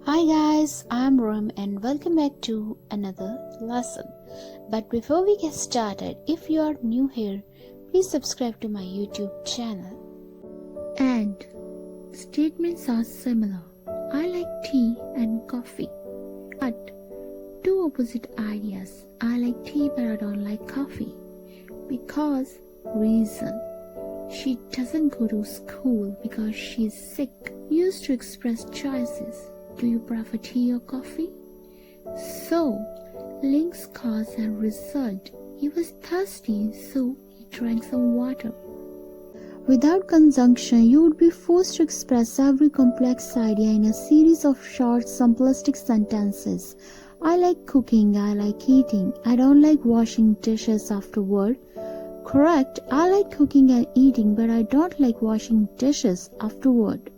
Hi guys, I'm Rum and welcome back to another lesson. But before we get started, if you are new here, please subscribe to my YouTube channel. And statements are similar. I like tea and coffee. But two opposite ideas. I like tea but I don't like coffee. Because reason. She doesn't go to school because she's sick. Used to express choices. Do you prefer tea or coffee? So, link's cause and result. He was thirsty, so he drank some water. Without conjunction, you would be forced to express every complex idea in a series of short, simplistic sentences. I like cooking, I like eating, I don't like washing dishes afterward. Correct, I like cooking and eating, but I don't like washing dishes afterward.